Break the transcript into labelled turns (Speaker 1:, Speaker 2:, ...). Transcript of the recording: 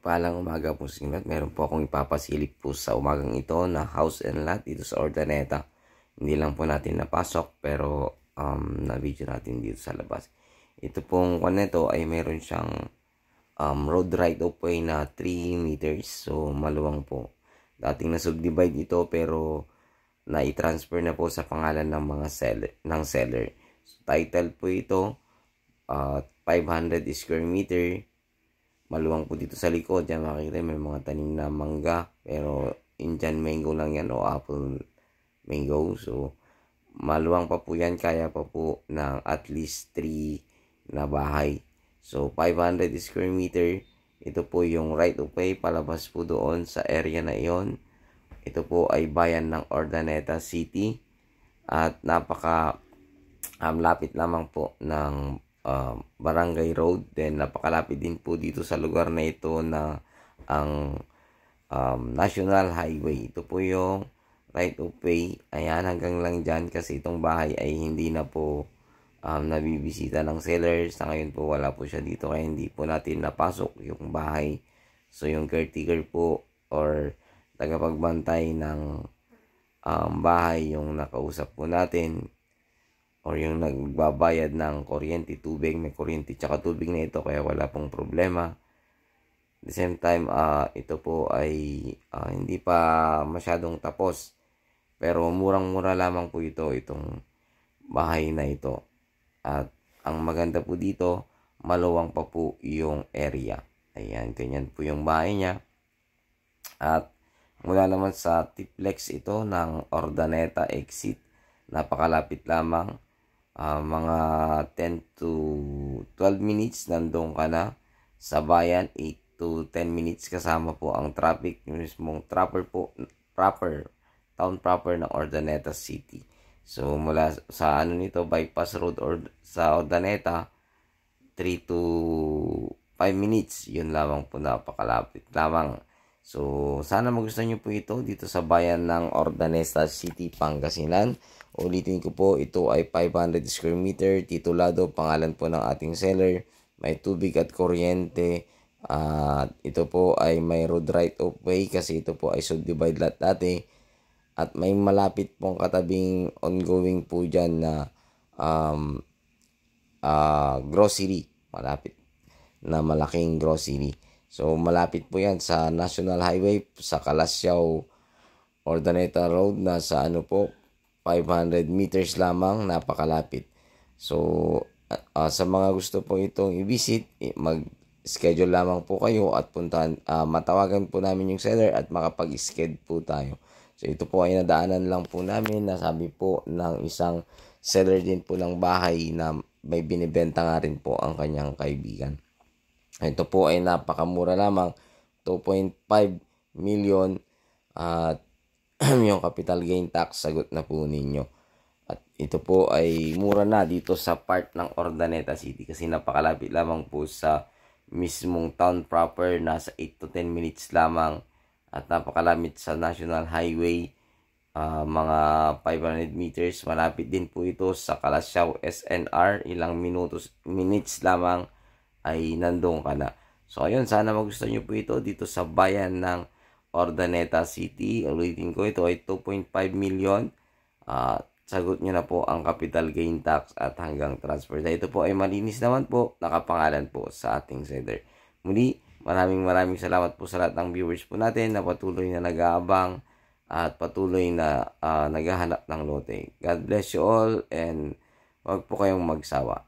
Speaker 1: Mapagpalang umaga po sa inyo. Meron po akong ipapasilip po sa umagang ito na house and lot dito sa Urdaneta. Hindi lang po natin napasok pero na-video natin dito sa labas. Ito pong nito ay meron siyang road right of way na 3 meters. So maluwang po. Dating na-subdivide ito pero na-transfer na po sa pangalan ng mga seller. So, title po ito 500 square meter. Maluwang po dito sa likod. Yan makikita may mga tanim na mangga. Pero Indian mango lang yan o apple mango. So maluwang pa po yan. Kaya pa po ng at least 3 na bahay. So 500 square meter. Ito po yung right of way palabas po doon sa area na iyon. Ito po ay bayan ng Urdaneta City. At napaka lapit lamang po ng Barangay Road. Then napakalapit din po dito sa lugar na ito na ang National Highway. Ito po yung right of way. Ayan, hanggang lang dyan kasi itong bahay ay hindi na po nabibisita ng seller. Sa ngayon po wala po siya dito kaya hindi po natin napasok yung bahay. So yung caretaker po or tagapagbantay ng bahay yung nakausap po natin or yung nagbabayad ng kuryente, tubig, may kuryente tsaka tubig na ito kaya wala pong problema. At the same time, ito po ay hindi pa masyadong tapos pero murang-mura lamang po itong bahay na ito. At ang maganda po dito, maluwang pa po yung area. Ayan, ganyan po yung bahay niya. At mula naman sa Tiplex ito ng Urdaneta exit, napakalapit lamang. Mga 10 to 12 minutes nandun ka na sa bayan. 8 to 10 minutes kasama po ang traffic. Yung mismong town proper ng Urdaneta City. So mula sa nito bypass road or sa Urdaneta 3 to 5 minutes. Yun lamang po, napakalapit lamang. So sana magustuhan nyo po ito dito sa bayan ng Urdaneta City, Pangasinan. Ulitin ko po, ito ay 500 square meter, titulado, pangalan po ng ating seller, may tubig at kuryente. Ito po ay may road right of way kasi ito po ay subdivide lot dati. At may malapit pong katabing ongoing po dyan na grocery. Malapit na malaking grocery. So malapit po yan sa National Highway, sa Kalasyaw, Urdaneta Road, na sa 500 meters lamang, napakalapit. So sa mga gusto po itong i-visit, mag-schedule lamang po kayo at puntahan, matawagan po namin yung seller at makapag-schedule po tayo. So ito po ay nadaanan lang po namin, nasabi po ng isang seller din po ng bahay na may binibenta nga rin po ang kanyang kaibigan. Ito po ay napakamura lamang, 2.5 million at yung capital gain tax sagot na po ninyo. At ito po ay mura na dito sa part ng Urdaneta City kasi napakalapit lamang po sa mismong town proper, nasa 8 to 10 minutes lamang. At napakalapit sa National Highway, mga 500 meters. Malapit din po ito sa Kalasyaw SNR, ilang minutes lamang ay nandun ka na. So ayun, sana magustuhan nyo po ito dito sa bayan ng Urdaneta City. Ulitin ko, ito ay 2.5 million. Sagot nyo na po ang capital gain tax at hanggang transfer. Ito po ay malinis naman po, nakapangalan po sa ating seller. Muli, maraming salamat po sa lahat ng viewers po natin na patuloy na nag-aabang at patuloy na naghahanap ng lote. God bless you all and huwag po kayong magsawa.